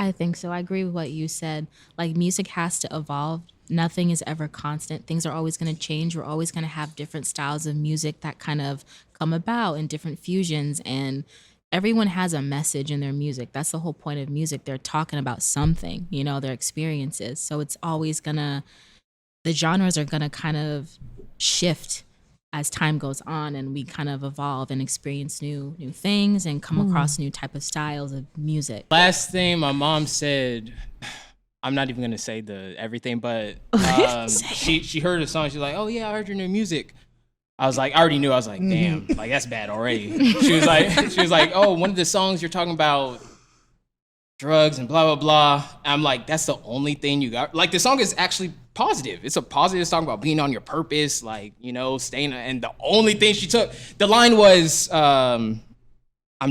I think so. I agree with what you said. Like, music has to evolve. Nothing is ever constant. Things are always going to change. We're always going to have different styles of music that kind of come about and different fusions. And everyone has a message in their music. That's the whole point of music. They're talking about something, you know, their experiences. So it's always the genres are going to kind of shift as time goes on, and we kind of evolve and experience new things and come across new type of styles of music. Last thing my mom said, I'm not even gonna say the everything, but she heard the song. She's like, "Oh yeah, I heard your new music." I was like, I already knew. I was like, "Damn, like that's bad already." She was like, "Oh, one of the songs you're talking about drugs and blah blah blah." I'm like, "That's the only thing you got." Like the song is actually positive. It's a positive song about being on your purpose, like, you know, staying. And the only thing she took, the line was, "I'm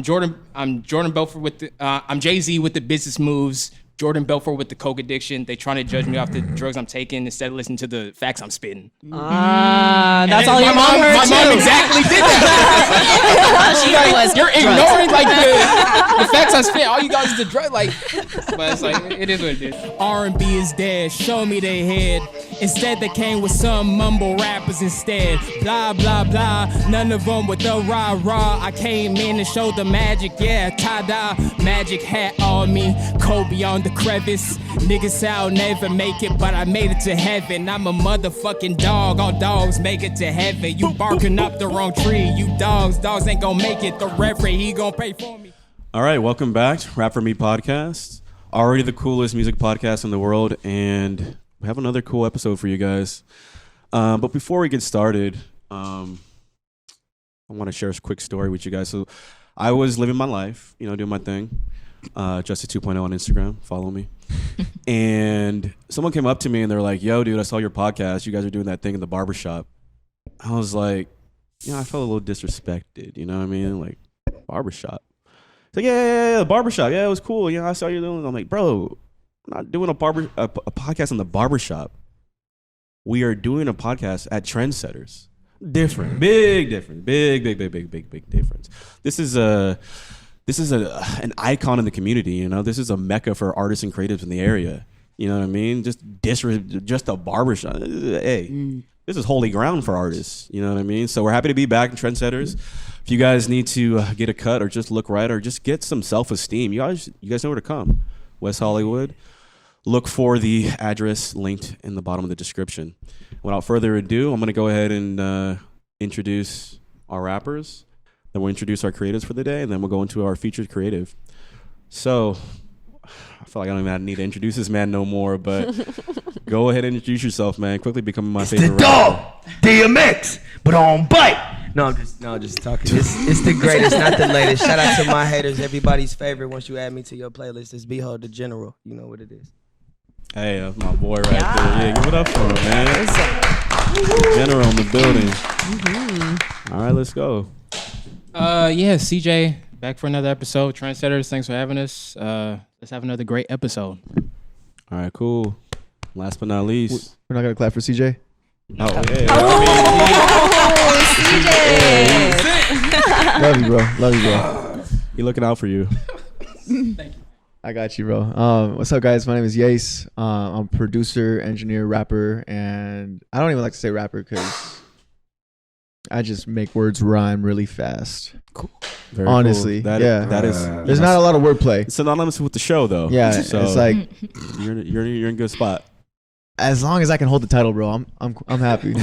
Jordan Belfort with the, I'm Jay-Z with the business moves. Jordan Belfort with the coke addiction. They trying to judge me off the drugs I'm taking instead of listening to the facts I'm spitting." That's all your mom heard. My mom exactly did that. She's like, "You're ignoring like the facts I'm spitting. All you got is the drug." Like, but it's like it is what it is. R&B is dead. Show me they head. Instead, they came with some mumble rappers instead. Blah blah blah. None of them with the rah rah. I came in to show the magic. Yeah, ta-da. Magic hat on me. Kobe on the crevice. Niggas say I'll never make it, but I made it to heaven. I'm a motherfucking dog. All dogs make it to heaven. You barking up the wrong tree. You dogs ain't gonna make it. The referee, he gonna pay for me. All right, welcome back to RnB Podcast. Already the coolest music podcast in the world, and we have another cool episode for you guys. But before we get started, I want to share a quick story with you guys. So I was living my life, you know, doing my thing. Justin 2.0 on Instagram, follow me. And someone came up to me and they're like, "Yo, dude, I saw your podcast. You guys are doing that thing in the barbershop." I was like, you know, I felt a little disrespected, you know what I mean? Like, barbershop. It's like, yeah, barbershop. Yeah, it was cool. You know, I saw you doing it. I'm like, bro, I'm not doing a podcast in the barbershop. We are doing a podcast at Trendsetters. Different. Big difference. Big difference. This is an icon in the community, you know. This is a mecca for artists and creatives in the area. You know what I mean? Just a barbershop. Hey, this is holy ground for artists. You know what I mean? So we're happy to be back in Trendsetters. If you guys need to get a cut or just look right or just get some self-esteem, you guys know where to come. West Hollywood. Look for the address linked in the bottom of the description. Without further ado, I'm going to go ahead and introduce our rappers. Then we'll introduce our creatives for the day, and then we'll go into our featured creative. So, I feel like I don't even need to introduce this man no more, but go ahead and introduce yourself, man. Quickly becoming my favorite rapper. The dog, DMX, but on bite. No, I'm just talking. It's the greatest, not the latest. Shout out to my haters, everybody's favorite. Once you add me to your playlist, it's Behold the General. You know what it is. Hey, that's my boy right there. Yeah, give it up for him, man. General in the building. Mm-hmm. All right, let's go. Yeah, CJ, back for another episode. Trendsetters, thanks for having us. Let's have another great episode. All right, cool. Last but not least. We're not going to clap for CJ? Oh, yeah. CJ! Love you, bro. He looking out for you. Thank you. I got you, bro. What's up, guys? My name is Yace. I'm a producer, engineer, rapper, and I don't even like to say rapper because I just make words rhyme really fast. Cool. Very honestly, cool. That is. There's not a lot of wordplay. It's synonymous with the show, though. Yeah, so it's like you're in a good spot. As long as I can hold the title, bro, I'm happy.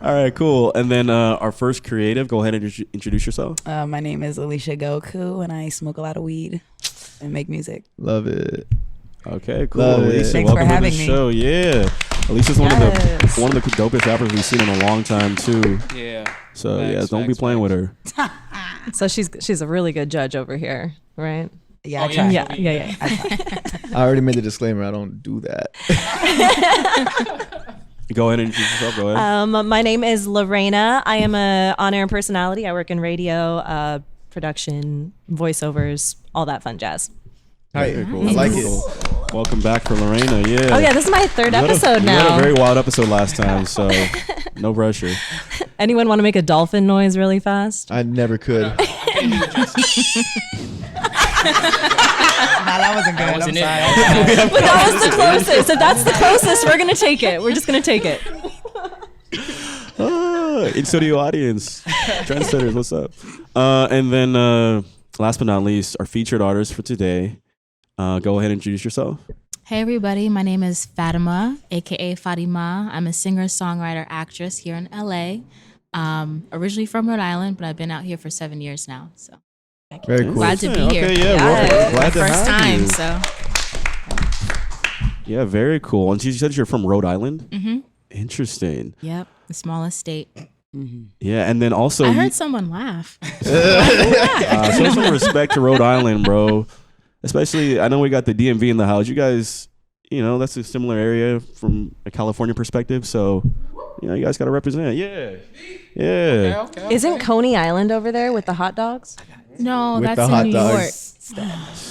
All right, cool. And then our first creative, go ahead and introduce yourself. My name is Alicia Goku, and I smoke a lot of weed and make music. Love it. Okay, cool. Love Alicia, it. Thanks welcome for having to the me. show. Yeah, Alicia's one of the dopest rappers we've seen in a long time too. Yeah. So Facts, don't be playing with her. So she's a really good judge over here, right? Yeah, I try. Yeah. I already made the disclaimer. I don't do that. Go ahead and introduce yourself. Go ahead. My name is Lorena. I am a on-air personality. I work in radio, production, voiceovers, all that fun jazz. Very cool. I like Cool. Welcome back for Lorena. Yeah. Oh yeah, this is my third episode now. We had a very wild episode last time, so no pressure. Anyone want to make a dolphin noise really fast? I never could. that wasn't good. That wasn't it. I'm sorry. But that was the closest. If that's the closest, we're gonna take it. We're just gonna take it. In studio audience, Trendsetters, what's up? And then last but not least, our featured artist for today. Go ahead and introduce yourself. Hey everybody, my name is Fatimah, aka Fatimah. I'm a singer, songwriter, actress here in LA. Originally from Rhode Island, but I've been out here for 7 years now. So Very cool. glad to be here. Okay, yeah, Yeah. well, glad to First have time, you. so Yeah, very cool. And you said you're from Rhode Island? mm-hmm. Interesting. Yep, the smallest state. Yeah, and then also... I heard someone laugh. show some respect to Rhode Island, bro. Especially, I know we got the DMV in the house. You guys, that's a similar area from a California perspective. So, you guys got to represent. Yeah. Yeah. Okay. Isn't Coney Island over there with the hot dogs? No, With that's the in hot New dogs.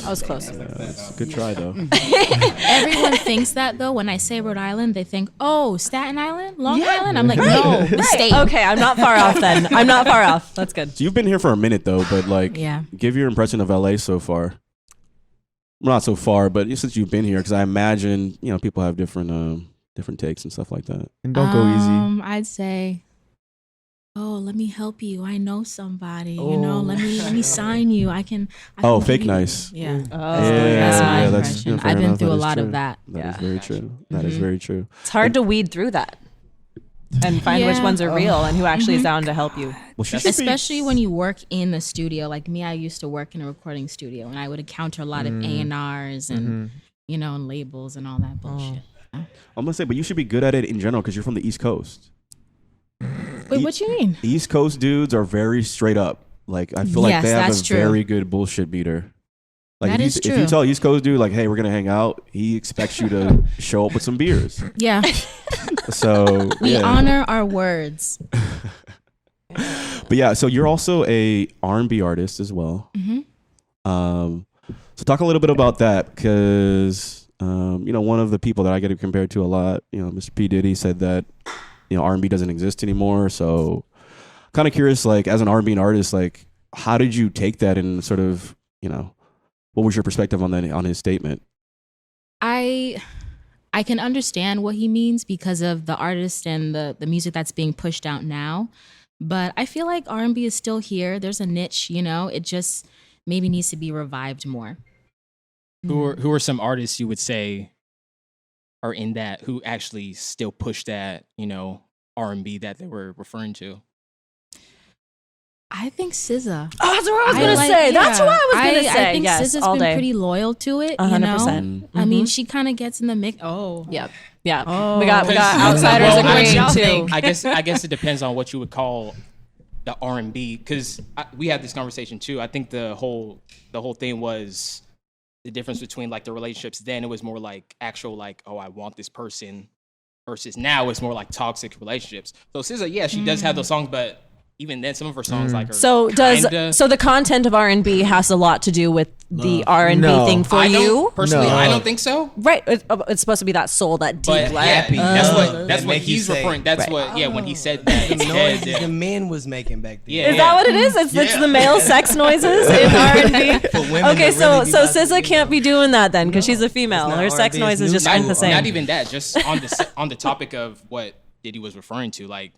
I was close. That's a good try, though. Everyone thinks that though. When I say Rhode Island, they think, "Oh, Staten Island, Long Island." I'm like, no, the state. Okay, I'm not far off then. I'm not far off. That's good. So you've been here for a minute, though, but Yeah. give your impression of LA so far. Well, not so far, but since you've been here, because I imagine, people have different takes and stuff like that. And don't go easy. I'd say, oh, let me help you. I know somebody. Let me sign you. I can Oh, give fake you-" nice. Yeah. Yeah, That's my that's- impression. fair I've been enough. through That a is lot true. of that. That is Yeah. very true. That is very true. It's hard to weed through that and find which Yeah. ones are real and who actually is down to help you. Well, she should be- Especially when you work in the studio. Like me, I used to work in a recording studio, and I would encounter a lot of A&Rs and and labels and all that bullshit. I'm gonna say, but you should be good at it in general because you're from the East Coast. Wait, what you mean? East Coast dudes are very straight up. Like I feel like Yes, they have that's a true. very good bullshit beater. Like That if is you, if true. you tell East Coast dude like, hey, we're gonna hang out, he expects you to show up with some beers. Yeah, So we yeah. honor our words. But yeah, so you're also a R&B artist as well. So talk a little bit about that because one of the people that I get compared to a lot, Mr. P Diddy said that R&B doesn't exist anymore. So kind of curious, like as an R&B artist, like how did you take that and sort of what was your perspective on that on his statement? I can understand what he means because of the artist and the music that's being pushed out now. But I feel like R&B is still here. There's a niche, it just maybe needs to be revived more. Who are some artists you would say are in that who actually still push that R&B that they were referring to? I think SZA. Oh, that's what I was I gonna like- say. That's yeah. what I was gonna say. I think Yes, SZA's all been day. pretty loyal to it. 100%. I mean, she kind of gets in the mix. Oh, Yep. Yeah. Oh. We got outsiders Well, agreeing y'all too. think? I guess it depends on what you would call the R&B because we had this conversation too. I think the whole thing was the difference between like the relationships. Then it was more like actual like, oh, I want this person, versus now it's more like toxic relationships. So SZA, yeah, she does have those songs, but even then, some of her songs like are So the content of R&B has a lot to do with the R&B No. thing for you, personally, No. I don't think so. right? It's supposed to be that soul, that deep. But like, yeah, that's That what make you he's say- referring. That's Right. what when he said that. The he said noises that- the men was making back then. Yeah. Is that what it is? It's the male sex noises in R&B. For women Okay, to so really be about SZA to- can't be doing that then because she's a female. It's not Her sex R&B, noises it's just new aren't the school. same. Not even that. Just on the topic of what Diddy was referring to, like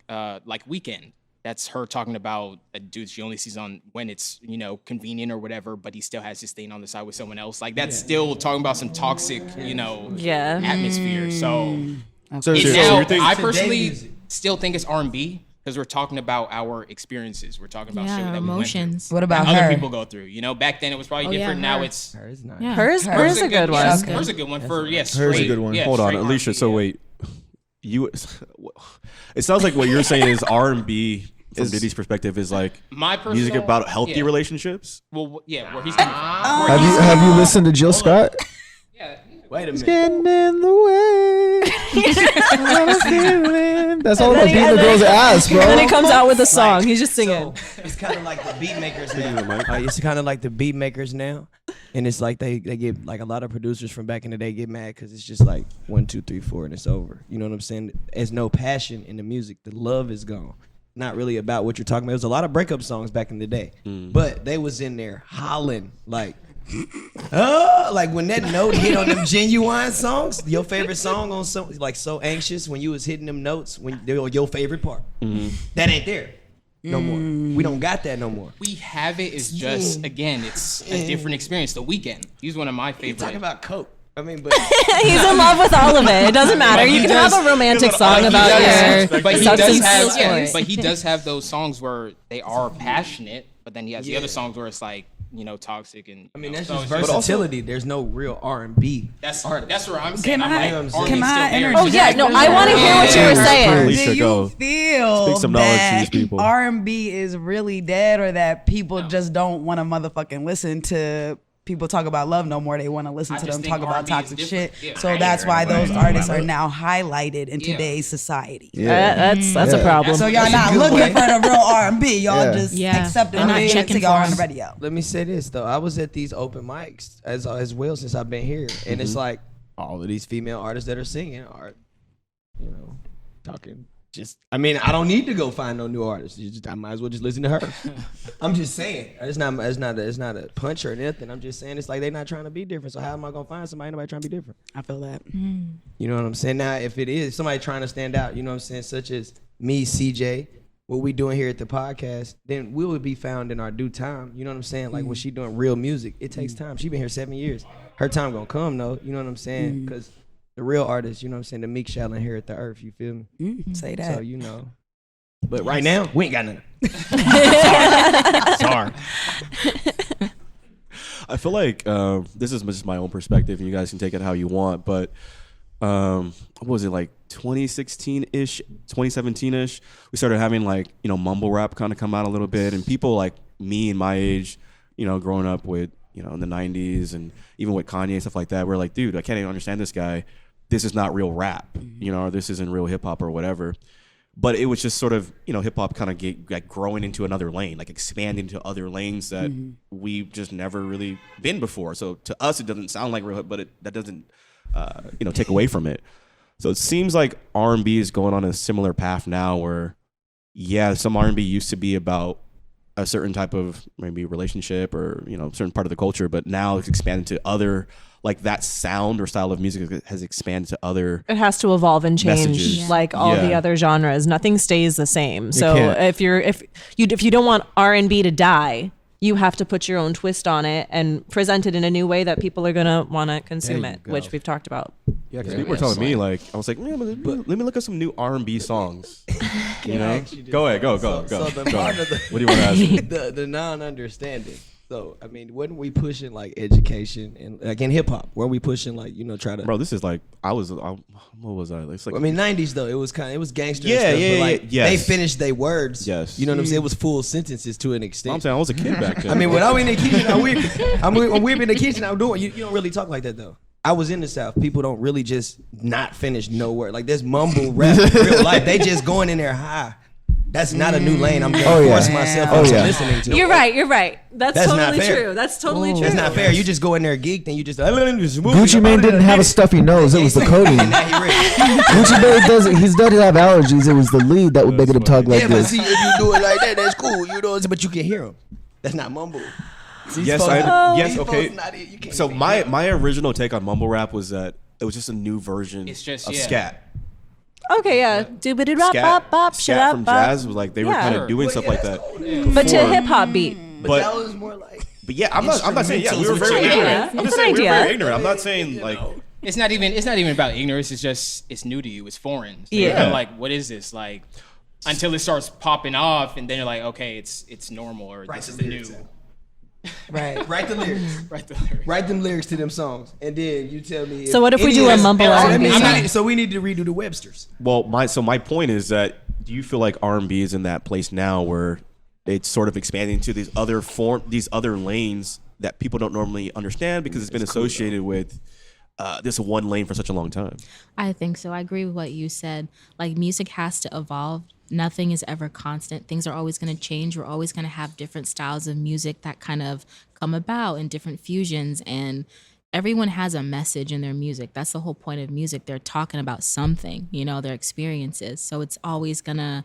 Weekend. That's her talking about a dude she only sees on when it's convenient or whatever, but he still has his thing on the side with someone else. Like that's still talking about some toxic Yeah. atmosphere. So So, it's so now, you think I today personally music. still think it's R&B because we're talking about our experiences. We're talking about shit yeah, that we went through. emotions. What about Other her? people go through. Back then it was probably Oh, yeah, different. Now her. it's Her is not. Yeah. Hers a good one. Yes, hers a good one for Hers a straight- good one. yeah, Hold on, straight Alicia. R&B, So yeah. wait, it sounds like what you're saying is R&B from Diddy's perspective is like My personal music about healthy yeah. relationships. Well, yeah, where he's coming from. have you listened to Jill Scott? Yeah. Wait a minute. Getting in the way. What I'm feeling. That's all about beating the girl's ass, bro. Then he comes out with a song. He's just singing. So, it's kind of like the beat makers now. It's kind of like the beat makers now, and it's like they get like a lot of producers from back in the day get mad because it's just like 1, 2, 3, 4, and it's over. You know what I'm saying? There's no passion in the music. The love is gone. Not really about what you're talking about. There was a lot of breakup songs back in the day, but they was in there hollering like Like when that note hit on them Genuine songs, your favorite song on some like So Anxious when you was hitting them notes when they were your favorite part. That ain't there no more. We don't got that no more. We have it. It's just again, it's a different experience. The Weeknd. He's one of my favorite. Talking about coke. I mean, but He's in love with all of it. It doesn't matter. You can have a romantic song about your but he substance does have, use. but he does have those songs where they are passionate, but then he has the other songs where it's like, you know, toxic and. I mean, that's so just it's versatility. There's no real R&B. That's where I'm saying. Can I'm I- like, can R&B 's I still there. interject? Oh yeah, no, I want to hear what you were saying. Please. Do you go. feel Speak some knowledge to that these people. R&B is really dead, or that people just don't want to motherfucking listen to people talk about love no more? They want to listen I to just them think talk about R&B is toxic different. shit. Yeah. So I that's hear why everybody those talking artists about are it. now highlighted in Yeah. today's society. That's a problem. So y'all That's a not good looking way. for the real R&B. Y'all Yeah. just Yeah. accepting They're not it checking to y'all for on the them. radio. Let me say this though. I was at these open mics as well since I've been here, and it's like all of these female artists that are singing are, you know, talking. Just, I mean, I don't need to go find no new artists. I might as well just listen to her. I'm just saying, it's not a punch or nothing. I'm just saying it's like they're not trying to be different. So how am I gonna find somebody? Nobody trying to be different. I feel that. You know what I'm saying? Now, if it is somebody trying to stand out, you know what I'm saying, such as me, CJ, what we doing here at the podcast, then we will be found in our due time. You know what I'm saying? Like when she doing real music, it takes time. She been here 7 years. Her time gonna come though. You know what I'm saying? Because the real artists, you know what I'm saying, the meek shall inherit the earth. You feel me? Say that. So you know. But right now, we ain't got nothing. Sorry. I feel like this is just my own perspective, and you guys can take it how you want. But what was it, like 2016-ish, 2017-ish? We started having like, you know, mumble rap kind of come out a little bit, and people like me and my age, you know, growing up with, you know, in the 90s and even with Kanye and stuff like that, we're like, dude, I can't even understand this guy. This is not real rap, you know, or this isn't real hip hop or whatever. But it was just sort of, you know, hip hop kind of like growing into another lane, like expanding to other lanes that we've just never really been before. So to us, it doesn't sound like real hip, but that doesn't, you know, take away from it. So it seems like R&B is going on a similar path now where, yeah, some R&B used to be about a certain type of maybe relationship or, you know, certain part of the culture, but now it's expanded to other, like that sound or style of music has expanded to other. It has to evolve and change, Messages. like all the Yeah. other genres. Nothing stays the same. So can't. if you don't want R&B to die, you have to put your own twist on it and present it in a new way that people are gonna want to consume There you it, go. which we've talked about. Yeah, because people were telling me, like, I was like, man, let me look at some new R&B songs. You know? Go ahead, go. So the Go. part of the, What do you want to ask me? the non-understanding. So I mean, wasn't we pushing like education and like in hip hop? Weren't we pushing like, you know, try to? Bro, this is like, what was I? It's like, I mean, 90s though, it was gangster. Yeah, and stuff, yeah, but like yeah, yes. they finished their words. Yes. You know what I'm saying? It was full sentences to an extent. I'm saying I was a kid back then. I mean, when I'm in the kitchen, when we're in the kitchen, I'm doing. You don't really talk like that though. I was in the South. People don't really just not finish no word. Like there's mumble rap in real life. They just going in there high. That's not a new lane. I'm going to force myself into listening to. You're right. That's That's not totally fair. true. That's totally true. That's not fair. You just go in there geeked and you just Gucci Mane didn't have a stuffy nose. It was the codeine. And now he rich. Gucci Mane doesn't. He doesn't have allergies. It was the lead that would make him talk like Yeah, but this. see, if you do it like that, that's cool. You know, but you can hear him. That's not mumble. yes, These okay. folks not- you can't So even my hear 'em. my original take on mumble rap was that it was just a new version It's just, of yeah. scat. Okay, yeah. Doobity rap bop bop shut Scat up from bop. jazz was like they were Yeah. kind of doing stuff like that. But to before. hip hop beat. But that was more like. But yeah, I'm not saying we were Instrumentals, very which is- ignorant. Yeah, I'm it's just an saying we were idea. very ignorant. I'm not saying like It's not even about ignorance. It's just it's new to you. It's foreign. So Yeah. you're kinda like, what is this? Like until it starts popping off, and then you're like, okay, it's normal, or this is the new. Right. Write the lyrics. Right there. Write them lyrics to them songs, and then you tell me. So what if we any do of a this- mumble R&B song? So we need to redo the Websters. well, my point is that do you feel like R&B is in that place now where it's sort of expanding to these other lanes that people don't normally understand because it's been associated with this one lane for such a long time? I think so. I agree with what you said. Like music has to evolve. Nothing is ever constant. Things are always going to change. We're always going to have different styles of music that kind of come about and different fusions. And everyone has a message in their music. That's the whole point of music. They're talking about something, you know, their experiences. So it's always the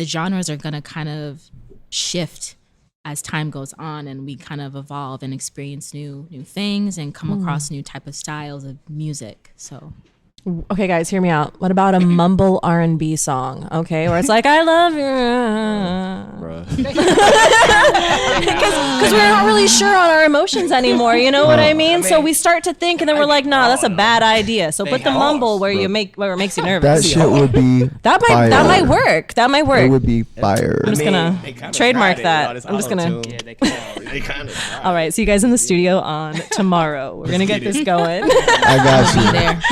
genres are going to kind of shift as time goes on and we kind of evolve and experience new things and come across new type of styles of music. So Okay, guys, hear me out. What about a mumble R&B song? Okay, where it's like, I love you. Because we're not really sure on our emotions anymore. You know what I mean? So we start to think, and then we're like, nah, that's a bad idea. So put the mumble where it makes you nervous. That shit would be That might work. That might work. It would be fire. I'm just gonna trademark that. I'm just gonna. Yeah, they kind of. All right, see you guys in the studio on tomorrow. We're gonna get this going. I got you. there.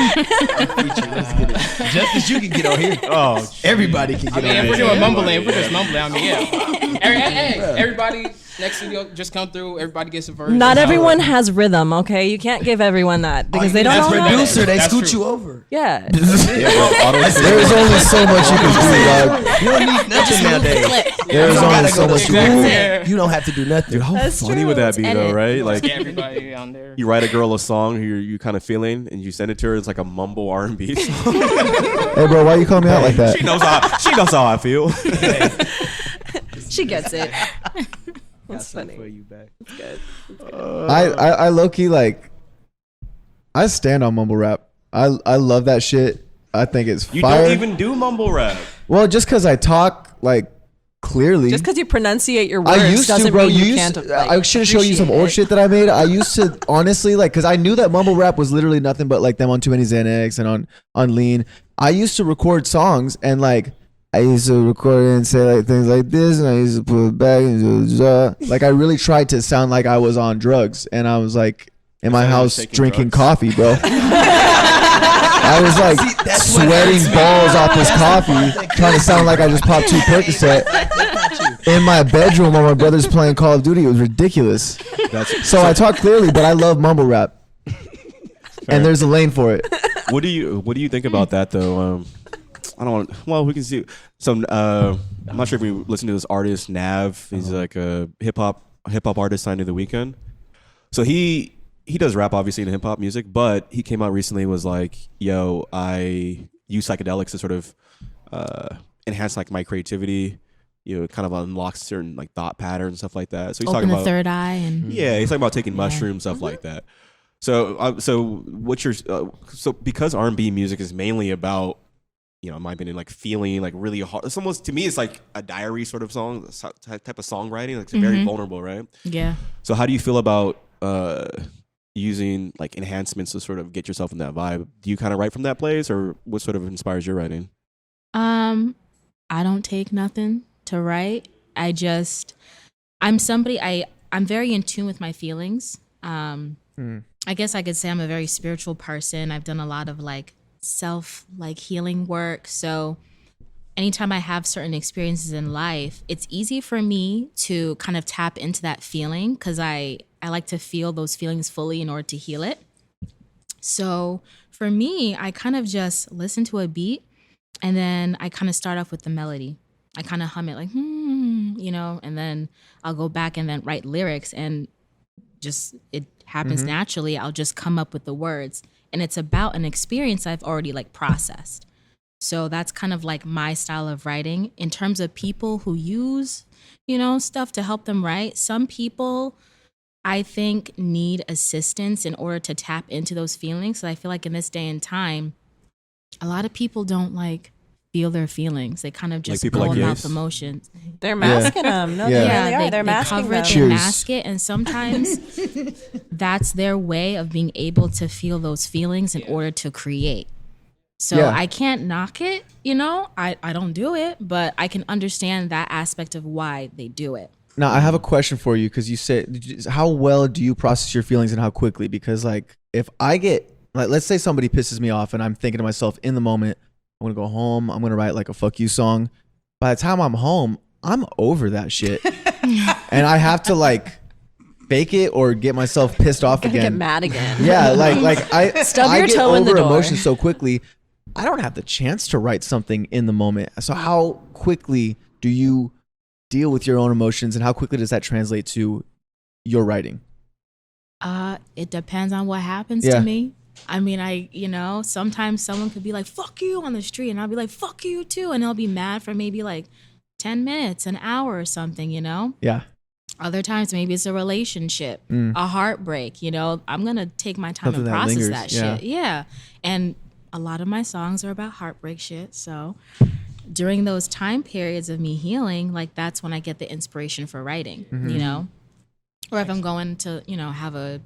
Just as you can get on here. Oh, Everybody can get on If we're here. doing mumbling, if we're just mumbling, I mean, yeah. Everybody next studio just come through. Everybody gets a verse. Not everyone has rhythm, okay? You can't give everyone that because they don't As all know. producer, they That's scoot true. you over. Yeah. There's only so much you can do, dog. You don't need nothing nowadays. There's You only gotta so go much to you can school. do. Yeah. You don't have to do nothing. Dude, how That's funny true. would that be, It's though, edit. right? Like, Get everybody on there. you write a girl a song you kind of feeling, and you send it to her. It's like a mumble R&B song. Hey, bro, why you call me out like that? She knows how I feel. She gets it. That's funny. for you back. I low key like. I stand on mumble rap. I love that shit. I think it's You fire. don't even do mumble rap. Well, just because I talk like clearly. Just because you pronunciate your words I used doesn't to, bro. mean You you used. can't. Like, I should show you some old appreciate shit that I made. I used to honestly like because I knew that mumble rap was literally nothing but like them on Too Many Xanax and on Lean. I used to record songs and like I used to record it and say like things like this, and I used to put it back and like I really tried to sound like I was on drugs, and I was like in my So you were house taking drinking drugs? coffee, bro. I was like that's what sweating hurts me. balls off this coffee, trying to sound like I just popped 2 Percocet in my bedroom while my brother's playing Call of Duty. It was ridiculous. So I talk clearly, but I love mumble rap, and there's a lane for it. What do you think about that though? I don't want. Well, we can see. So I'm not sure if you listen to this artist Nav. He's like a hip hop artist signed to The Weeknd. So he does rap obviously in hip hop music, but he came out recently and was like, "Yo, I use psychedelics to sort of enhance like my creativity. You know, it kind of unlocks certain like thought patterns and stuff like that." So he's Open talking the about third eye and yeah, he's talking about taking mushrooms, stuff like that. So what's your so because R&B music is mainly about, you know, in my opinion, like feeling like really hard. It's almost, to me, it's like a diary sort of song, type of songwriting. Like it's very vulnerable, right? yeah. So how do you feel about using like enhancements to sort of get yourself in that vibe? Do you kind of write from that place, or what sort of inspires your writing? I don't take nothing to write. I'm very in tune with my feelings. I guess I could say I'm a very spiritual person. I've done a lot of like self like healing work. So anytime I have certain experiences in life, it's easy for me to kind of tap into that feeling because I like to feel those feelings fully in order to heal it. So for me, I kind of just listen to a beat and then I kind of start off with the melody. I kind of hum it like, you know, and then I'll go back and then write lyrics, and just it happens naturally. I'll just come up with the words, and it's about an experience I've already like processed. So that's kind of like my style of writing. In terms of people who use, you know, stuff to help them write, some people I think need assistance in order to tap into those feelings. So I feel like in this day and time, a lot of people don't like feel their feelings. They kind of just people go like about Yace? the motions. They're masking them. No, Yeah. they really are. They're they masking cover them. it, they Cheers. mask it, and sometimes that's their way of being able to feel those feelings in order to create. So Yeah. I can't knock it, you know, I don't do it, but I can understand that aspect of why they do it. Now I have a question for you because you said, how well do you process your feelings and how quickly? Because like if I get like, let's say somebody pisses me off and I'm thinking to myself in the moment, I'm gonna go home, I'm gonna write like a fuck you song. By the time I'm home, I'm over that shit, and I have to like fake it or get myself pissed off Gonna again. get mad again. Yeah, like I Stub I your get toe in the over door. emotions so quickly. I don't have the chance to write something in the moment. So how quickly do you deal with your own emotions, and how quickly does that translate to your writing? It depends on what happens Yeah. to me. I mean, sometimes someone could be like, fuck you on the street, and I'll be like, fuck you too. And I'll be mad for maybe like 10 minutes, an hour or something, you know? Yeah. Other times, maybe it's a relationship, a heartbreak. You know, I'm gonna take my time Something and that process lingers, that yeah. shit. Yeah, and a lot of my songs are about heartbreak shit. So during those time periods of me healing, like that's when I get the inspiration for writing. You know, or if I'm going to, you know, have a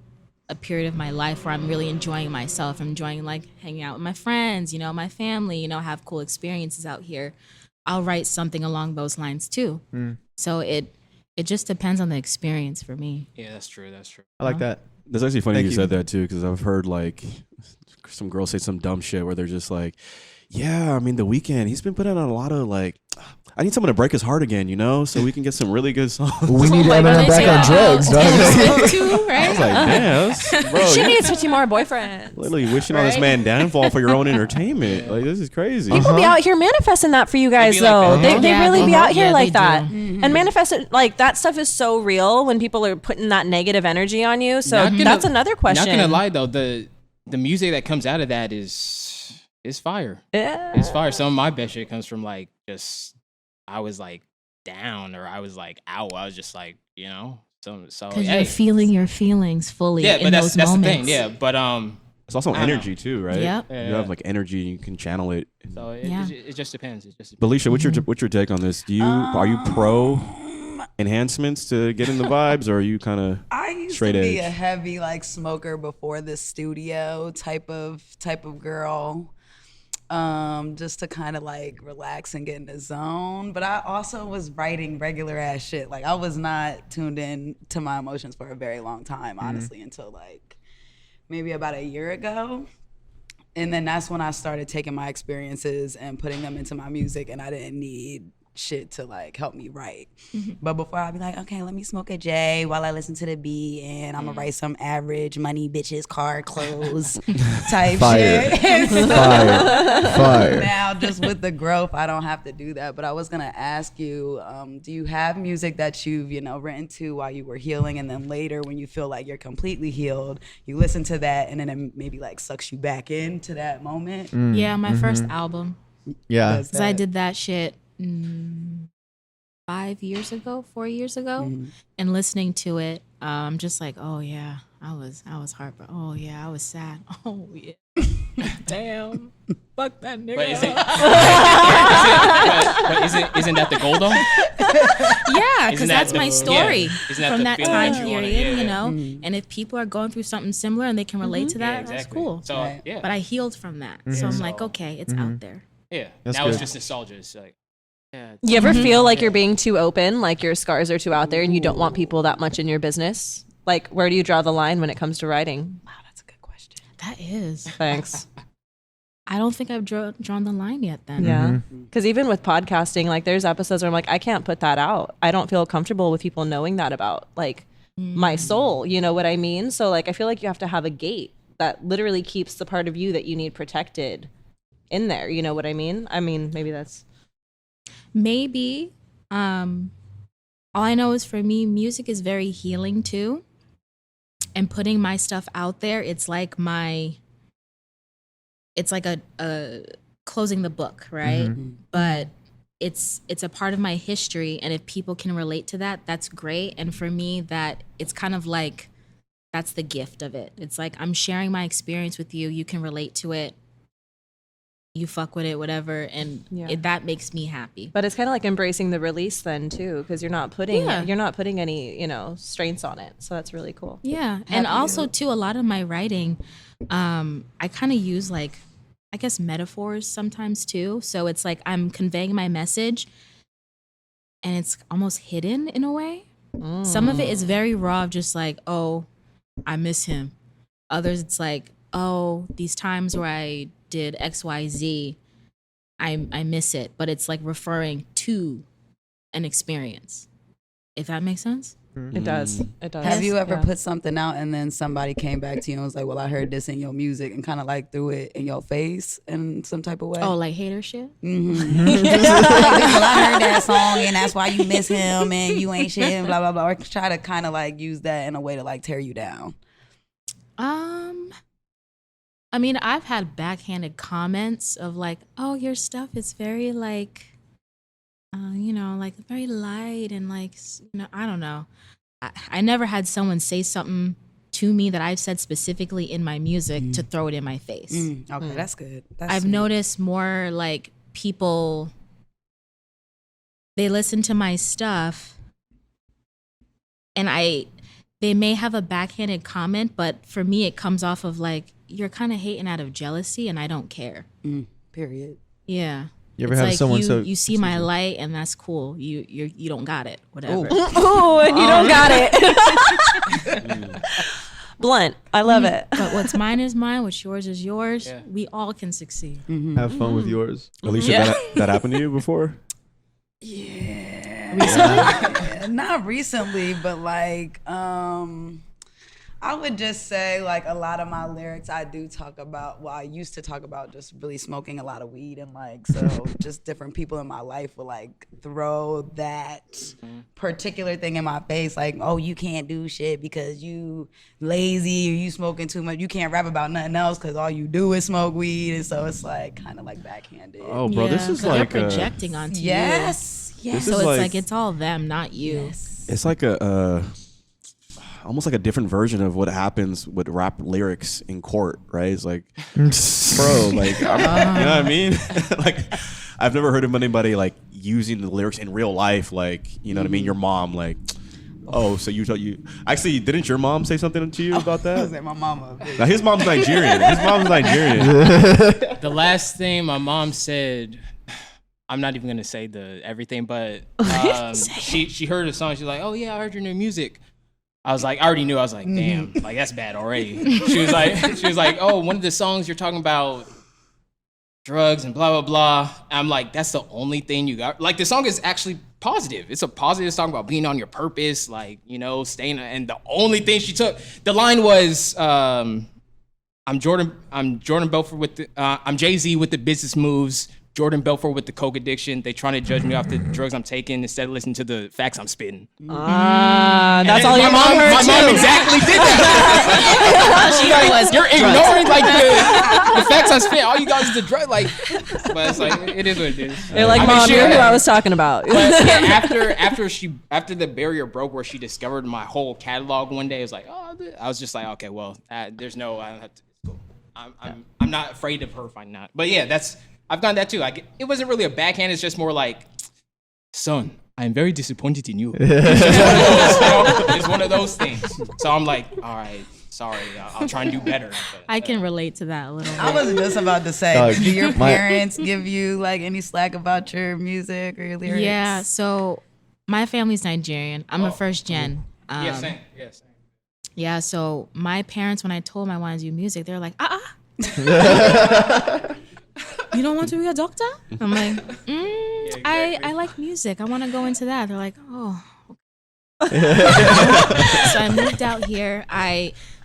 period of my life where I'm really enjoying myself, I'm enjoying like hanging out with my friends, you know, my family, you know, have cool experiences out here, I'll write something along those lines too. So it just depends on the experience for me. Yeah, that's true. That's true. I like that. That's actually funny Thank you you. said that too, because I've heard like some girls say some dumb shit where they're just like, yeah, I mean, The Weeknd, he's been putting on a lot of like, I need someone to break his heart again, you know, so we can get some really good songs. We need my God, Eminem they back say on that drugs, about dog. Taylor Swift too, I right? was like, damn, that's- bro, She you're needs 50 more boyfriends. literally wishing on this man downfall for your own entertainment. Like, this is crazy. People be out here manifesting that for you guys, be like though. that. They Yeah, really be out here yeah, like they that. do. And manifest it, like that stuff is so real when people are putting that negative energy on you. So Not gonna- that's another question. Not gonna lie though, the music that comes out of that is fire. Yeah. It's fire. Some of my best shit comes from like just I was like down or I was like out. I was just like, you know. So Because hey. you're feeling your feelings fully Yeah, in but those that's the moments. thing. Yeah, but It's also I don't energy too, right? Yep. You have like energy, you can channel it. so Yeah. it just depends. It just depends. But Alicia, what's your take on this? Are you pro enhancements to get in the vibes, or are you kind of I used straight to be edge? a heavy like smoker before the studio type of girl. Just to kind of like relax and get in the zone. But I also was writing regular ass shit. Like I was not tuned in to my emotions for a very long time, honestly, until like maybe about a year ago. And then that's when I started taking my experiences and putting them into my music, and I didn't need shit to like help me write. But before I'd be like, okay, let me smoke a J while I listen to the beat, and I'm gonna write some average money bitches car clothes type Fire. shit. And so Fire. now just with the growth, I don't have to do that. But I was gonna ask you, do you have music that you've, you know, written to while you were healing, and then later when you feel like you're completely healed, you listen to that and then it maybe like sucks you back into that moment? Yeah, my first album. Yeah. Does Because I that- did that shit 4 years ago, and listening to it, I'm just like, oh yeah, I was heartbroken. Oh yeah, I was sad. Oh yeah, damn, fuck that nigga. But isn't that the goal though? Yeah, Isn't because that that's the- my story yeah. Isn't that from the that feeling time that you wanna- period, yeah. you know. And if people are going through something similar and they can relate to that, Yeah, that's exactly. cool. So Right. yeah, But I healed from that, so I'm like, okay, it's out there. yeah. That's Now it's good. just nostalgia. It's like, yeah. You ever feel like you're being too open, like your scars are too out there and you don't want people that much in your business? Like, where do you draw the line when it comes to writing? Wow, that's a good question. That is. Thanks. I don't think I've drawn the line yet. Then. Yeah. Because even with podcasting, like there's episodes where I'm like, I can't put that out. I don't feel comfortable with people knowing that about like my soul. You know what I mean? So like, I feel like you have to have a gate that literally keeps the part of you that you need protected in there. You know what I mean? I mean, maybe that's. Maybe. All I know is for me, music is very healing too. And putting my stuff out there, it's like a closing the book, right? But it's a part of my history, and if people can relate to that, that's great. And for me, that it's kind of like that's the gift of it. It's like I'm sharing my experience with you. You can relate to it. You fuck with it, whatever, and Yeah. that makes me happy. But it's kind of like embracing the release then too, because you're not putting Yeah. any strains on it. So that's really cool. Yeah, and also too, a lot of my writing, I kind of use like, I guess metaphors sometimes too. So it's like I'm conveying my message, and it's almost hidden in a way. Some of it is very raw, of just like, oh, I miss him. Others, it's like, oh, these times where I did XYZ, I miss it. But it's like referring to an experience. If that makes sense. It does. It does. Have you ever Yeah. put something out and then somebody came back to you and was like, well, I heard this in your music, and kind of like threw it in your face in some type of way? Oh, like hater shit? Well, I heard that song and that's why you miss him and you ain't shit and blah, blah, blah. Or try to kind of like use that in a way to like tear you down. I mean, I've had backhanded comments of like, oh, your stuff is very like, like very light and like, I don't know. I never had someone say something to me that I've said specifically in my music to throw it in my face. Okay, that's good. That's I've sweet. noticed more like people, they listen to my stuff and they may have a backhanded comment, but for me it comes off of like, you're kind of hating out of jealousy and I don't care. Period. Yeah. You ever It's have like someone you see my light and that's cool. You don't got it. Whatever. Oh, and you don't got it. Blunt. I love it. But what's mine is mine. What's yours is yours. Yeah. We all can succeed. Have fun with yours. Alicia, that happened to you before? Yeah, not recently, but like, I would just say like a lot of my lyrics I do talk about, well, I used to talk about just really smoking a lot of weed and like, so just different people in my life will like throw that particular thing in my face, like, oh, you can't do shit because you lazy or you smoking too much. You can't rap about nothing else because all you do is smoke weed. And so it's like kind of like backhanded. Oh, bro, this is They're like projecting onto you. Yes. This So is it's like- like it's all them, not you. Yes. It's like almost like a different version of what happens with rap lyrics in court, right? It's like, bro, like, you know what I mean? Like, I've never heard of anybody like using the lyrics in real life, like, you know what I mean? Your mom, like, oh, so you actually, didn't your mom say something to you about I was that? like, my mama. Now, his mom's Nigerian. His mom's Nigerian. The last thing my mom said, I'm not even gonna say the everything, but she heard the song. She's like, "Oh yeah, I heard your new music." I was like, I already knew. I was like, damn, like that's bad already. She was like, oh, one of the songs you're talking about drugs and blah blah blah. I'm like, that's the only thing you got. Like the song is actually positive. It's a positive song about being on your purpose, like, you know, staying. And the only thing she took, the line was, I'm Jordan Belfort with the, I'm Jay-Z with the business moves. Jordan Belfort with the coke addiction. They trying to judge me off the drugs I'm taking instead of listening to the facts I'm spitting. That's all my your mom, mom heard my too. mom exactly did that. She like, you're ignoring like the facts I'm spitting. All you guys is the drug, like. But it's like it is what it is. They're like, I mean, Mom, you're who yeah. I was talking about. But yeah, after the barrier broke, where she discovered my whole catalog one day, it was like, oh, I was just like, okay, well, there's no, I don't have to. It's cool. I'm not afraid of her finding out. But yeah, I've gotten that too. It wasn't really a backhand. It's just more like, son, I'm very disappointed in you. It's one of those things. So I'm like, all right, sorry, I'll try and do better. But, I can relate to that a little bit. I was just about to say, Dog, do your my- parents give you like any slack about your music or your lyrics? Yeah, so my family's Nigerian. I'm a first gen. yeah, same. Yeah, same. Yeah, so my parents, when I told them I wanted to do music, they're like, you don't want to be a doctor? I'm like, I like music. I want to go into that. They're like, oh. Okay. So I moved out here.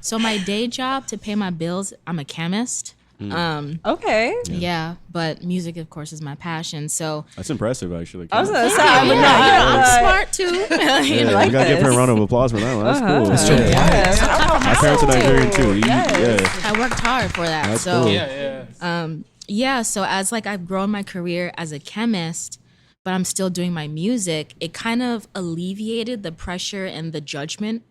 So my day job to pay my bills, I'm a chemist. Okay. Yeah, but music, of course, is my passion. So That's impressive, actually. I was gonna say, I would I'm not. smart too. Yeah, like we gotta give her a this. round of applause for that one. That's cool. Yes. My parents are Nigerian too. Yeah. I worked hard for that. That's so cool. Yeah. So as like I've grown my career as a chemist, but I'm still doing my music, it kind of alleviated the pressure and the judgment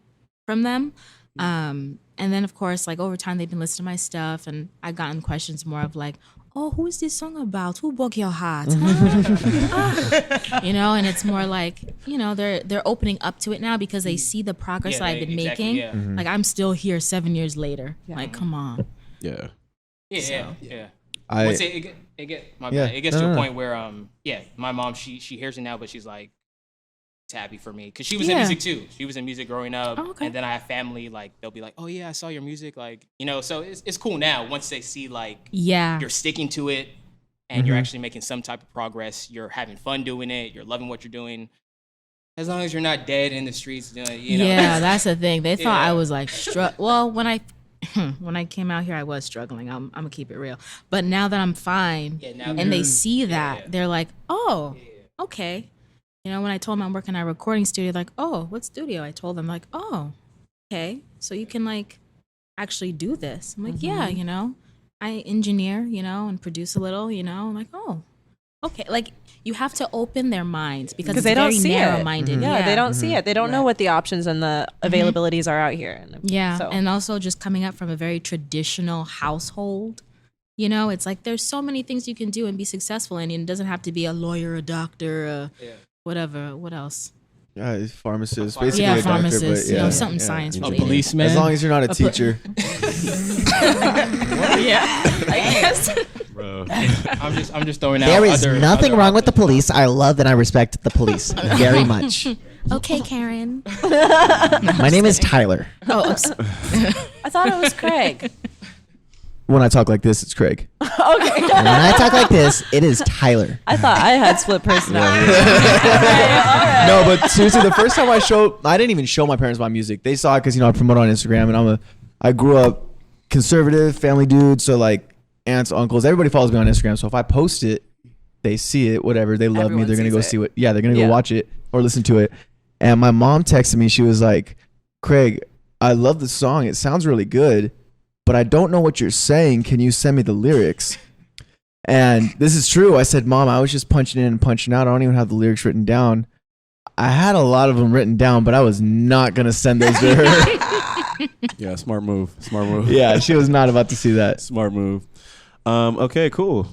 from them. And then of course, like over time, they've been listening to my stuff, and I've gotten questions more of like, "Oh, who is this song about? Who broke your heart?" You know, and it's more like, you know, they're opening up to it now because they see the progress that I've been making. Yeah. Like I'm still here 7 years later. Like, come on. Yeah. Yeah. I Once it gets No, to no. a point where my mom she hears it now, but she's like, it's happy for me because she was in Yeah. music too. She was in music growing up, Oh, okay. and then I have family like they'll be like, oh yeah, I saw your music, like, you know. So it's cool now once they see like Yeah. you're sticking to it and you're actually making some type of progress. You're having fun doing it. You're loving what you're doing. As long as you're not dead in the streets, you know. Yeah, that's the thing. They thought I Yeah. was like, well, when I came out here, I was struggling. I'm gonna keep it real. But now that I'm fine, Yeah, now and they you're- see that, yeah. they're like, oh, okay. You know, when I told them I'm working at a recording studio, like, oh, what studio? I told them like, oh, okay, so you can like actually do this. I'm like, yeah, you know, I engineer, you know, and produce a little, you know. I'm like, oh, Okay, like you have to open their minds because it's they don't very see it. narrow-minded. Yeah, they don't see it. They don't know what the options and the availabilities are out here. Yeah, So. and also just coming up from a very traditional household. You know, it's like there's so many things you can do and be successful in. And it doesn't have to be a lawyer, a doctor, whatever. What else? Yeah, he's pharmacist, basically Yeah, a doctor, pharmacist. but yeah, something yeah. science A related. policeman. As long as you're not a teacher. Yeah, I guess. Bro. I'm just throwing out. There is nothing other wrong with the options. police. I love and I respect the police very much. Okay, Karen. My name is Tyler. Oh, I thought it was Craig. When I talk like this, it's Craig. When I talk like this, it is Tyler. I thought I had split personality. No, but seriously, the first time I didn't even show my parents my music. They saw it because I promote on Instagram, and I grew up conservative family dude. So like aunts, uncles, everybody follows me on Instagram. So if I post it, they see it, whatever. They love me. Everyone They're gonna sees go it. see it. Yeah, they're gonna go Yeah. watch it or listen to it. And my mom texted me. She was like, "Craig, I love the song. It sounds really good, but I don't know what you're saying. Can you send me the lyrics?" And this is true. I said, "Mom, I was just punching in and punching out. I don't even have the lyrics written down." I had a lot of them written down, but I was not going to send those to her. Yeah, smart move. Smart move. Yeah, she was not about to see that. Smart move. Okay, cool.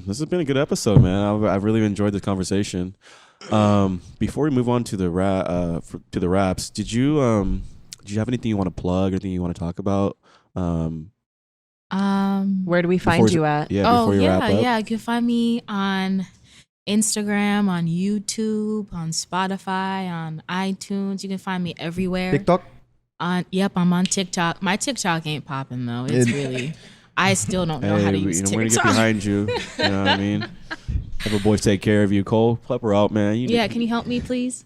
This has been a good episode, man. I've really enjoyed the conversation. Before we move on to the raps, did you have anything you want to plug? Anything you want to talk about? Where do we find you at? Yeah. Before you wrap up. You can find me on Instagram, on YouTube, on Spotify, on iTunes. You can find me everywhere. TikTok? I'm on TikTok. My TikTok ain't popping though. It's really, I still don't know how to use we're TikTok. gonna get behind you. You know what I mean? Have a boys take care of you. Cole, plep her out, man. Can you help me, please?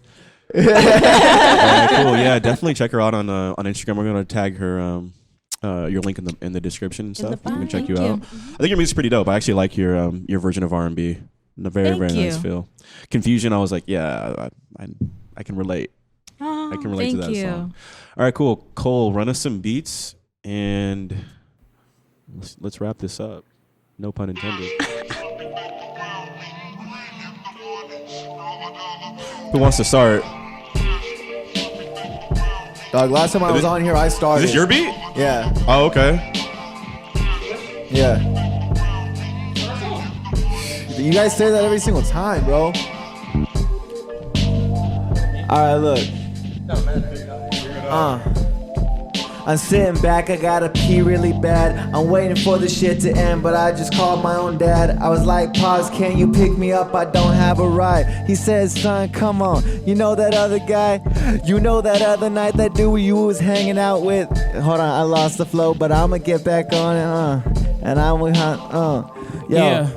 All right, cool. Yeah, definitely check her out on Instagram. We're gonna tag her your link in the description and stuff. You can check you out. I think your music's pretty dope. I actually like your version of RnB. A very very nice feel. Confusion. I was like, yeah, I can relate. Oh, I can relate to thank that you. song. All right, cool. Cole, run us some beats and let's wrap this up. No pun intended. Who wants to start? Dog, last time I was on here, I started. Is this your beat? Yeah. Oh, okay. Yeah. You guys say that every single time, bro. Alright, look. I'm sitting back, I gotta pee really bad. I'm waiting for the shit to end, but I just called my own dad. I was like, pause, can you pick me up? I don't have a ride. He says, son, come on. You know that other guy? You know that other night, that dude you was hanging out with? Hold on, I lost the flow, but I'ma get back on it, and I'm with Yo, Yeah.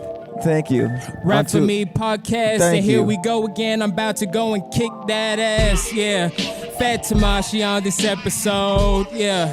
thank you. Rap for Me podcast, Thank and here you. we go again. I'm about to go and kick that ass, yeah. Fatimah, she on this episode, yeah.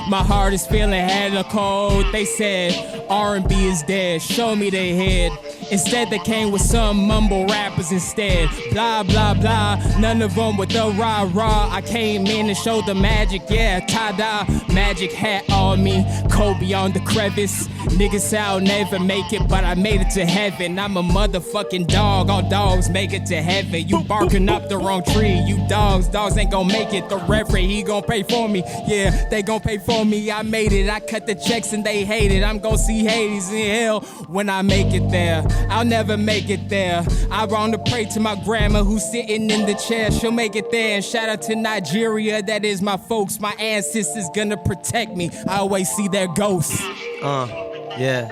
My heart is feeling hella cold. They said RnB is dead. Show me their head. Instead, they came with some mumble rappers instead. Blah, blah, blah. None of them with the rah-rah. I came in and showed the magic, yeah. Ta-da. Magic hat on me. Kobe on the crevice. Niggas say I'll never make it, but I made it to heaven. I'm a motherfucking dog. All dogs make it to heaven. You barking up the wrong tree. You dogs ain't gonna make it. The referee, he gon' pay for me. Yeah, they gon' pay for me. I made it. I cut the checks and they hate it. I'm gon' see Hades in hell when I make it there. I'll never make it there. I want to pray to my grandma who's sitting in the chair. She'll make it there. And shout out to Nigeria. That is my folks. My ancestors gonna protect me. I always see their ghosts. Yeah.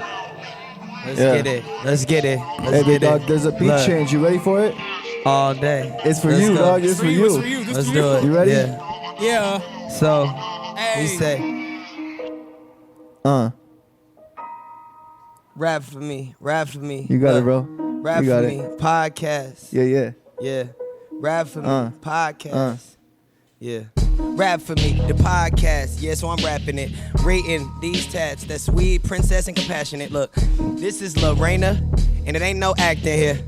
Let's Yeah. get it. Let's get it. Let's Hey, big get dog, it. there's a beat Look, change. You ready for it? all day. It's for Let's you, go. dog. It's for you. It's for you. This Let's for do it. You ready? Yeah. Yeah. So, Hey. we say, rap for me. Rap for me. You got it, Look, bro. Rap You got for it. me. Podcast. Yeah. Yeah. Rap for me. Uh. Podcast. Yeah. Rap for me, the podcast. Yeah, so I'm rapping it. Rating these tats. That's weed, princess, and compassionate. Look, this is Lorena, and it ain't no acting here.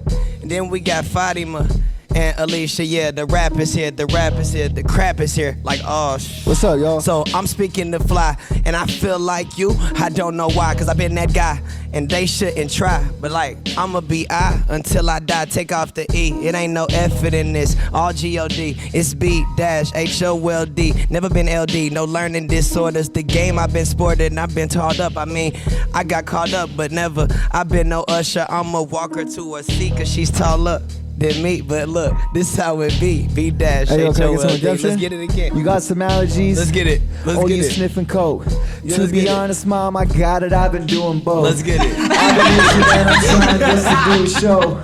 And then we got Fatimah, and Alicia. Yeah, the rap is here, the crap is here. Like, oh, What's up, y'all? So I'm speaking to fly, and I feel like you. I don't know why, cause I've been that guy, and they shouldn't try. But like, I'ma be I until I die. Take off the E, it ain't no effort in this. All G-O-D, it's B-H-O-L-D. Never been LD, no learning disorders. The game I've been sported, and I've been taught up. I mean, I got caught up, but never. I've been no usher, I'm a walker to a seat, cause she's taller than me. But look, this how it be. B-H-O-L-D. Let's get it again. You got some allergies? Let's get it. Let's Or get you it. sniffing coke? Yeah, To let's be get it. honest, mom, I got it. I've been doing both. Let's get it. I've been using and I'm trying just to do a show.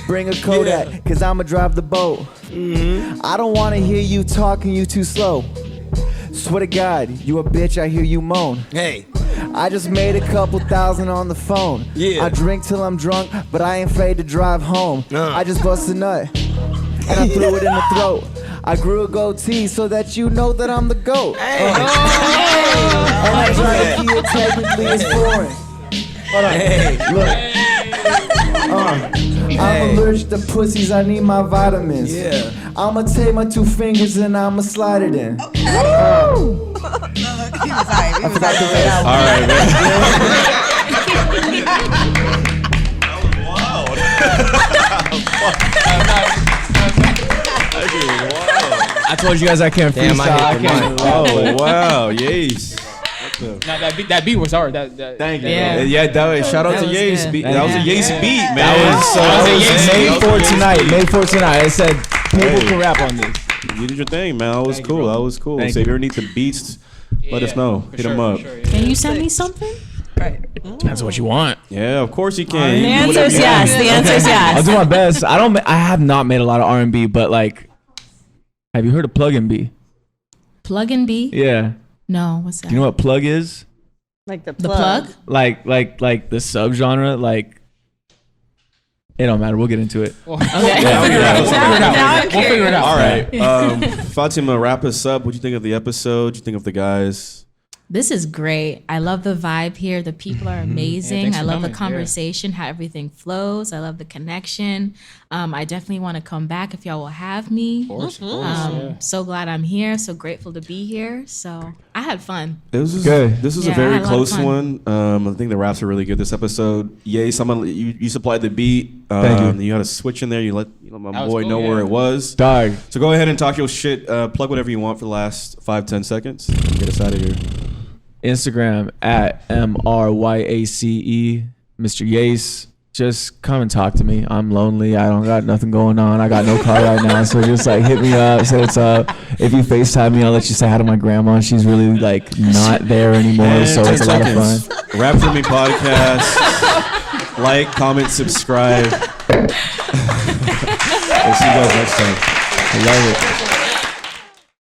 Bring a Kodak, cause I'ma drive the boat. I don't wanna hear you talking, you too slow. Swear to God, you a bitch, I hear you moan. Hey. I just made a couple thousand on the phone. Yeah. I drink till I'm drunk, but I ain't afraid to drive home. I just bust a nut, and I threw it in the throat. I grew a goatee so that you know that I'm the GOAT. And I try to keep it technically it's boring. Hold on. Look. I'm allergic to pussies, I need my vitamins. Yeah. I'ma take my 2 fingers and I'ma slide it in. He was hype. He was hype. All right, man. I told you guys I can't Damn, freestyle. I I hit the can't. Oh wow, yes. No, that beat was hard. Thank you. Yeah. Yeah, that was, shout out That to was Yates. good. That was a Yates beat, man. That was made for tonight. Made for tonight. I said people Hey. can rap on this. You did your thing, man. That was Thank you, cool. bro. That was cool. Thank So if you. you ever need some beats, let us know. For Hit sure, them for up. sure, yeah. Can you send me something? Right. That's what you want. Yeah, of course you can. The You can do answer whatever is you yes. want. The answer is I'll yes. do my best. I have not made a lot of R&B, but like, have you heard of Plug and B? Plug and B? Yeah. No, what's that? Do you know what plug is? Like the the plug? Like the subgenre. Like, it don't matter. We'll get into it. Okay. We'll figure it out. All right. Fatimah, wrap us up. What do you think of the episode? What do you think of the guys? This is great. I love the vibe here. The people are amazing. thanks I for love coming. the conversation, how everything flows. I love the connection. I definitely want to come back if y'all will have me. Of course, yeah. So glad I'm here. So grateful to be here. So I had fun. This was Good. This was Yeah, a I very had a lot of close fun. one. I think the raps are really good this episode. Yay, you supplied the beat. Thank you. You had a switch in there. You let my That was boy cool, know yeah. where it was. Dog. So go ahead and talk your shit. Plug whatever you want for the last 5-10 seconds. And get us out of here. Instagram at MRYACE, Mr. Yace. Just come and talk to me. I'm lonely. I don't got nothing going on. I got no car right now. So just like hit me up, say what's up. If you FaceTime me, I'll let you say hi to my grandma. She's really like not there anymore. And So 10 it's a lot of fun. seconds. Rap for Me podcast. Like, comment, subscribe. We'll see you guys next time. I love it.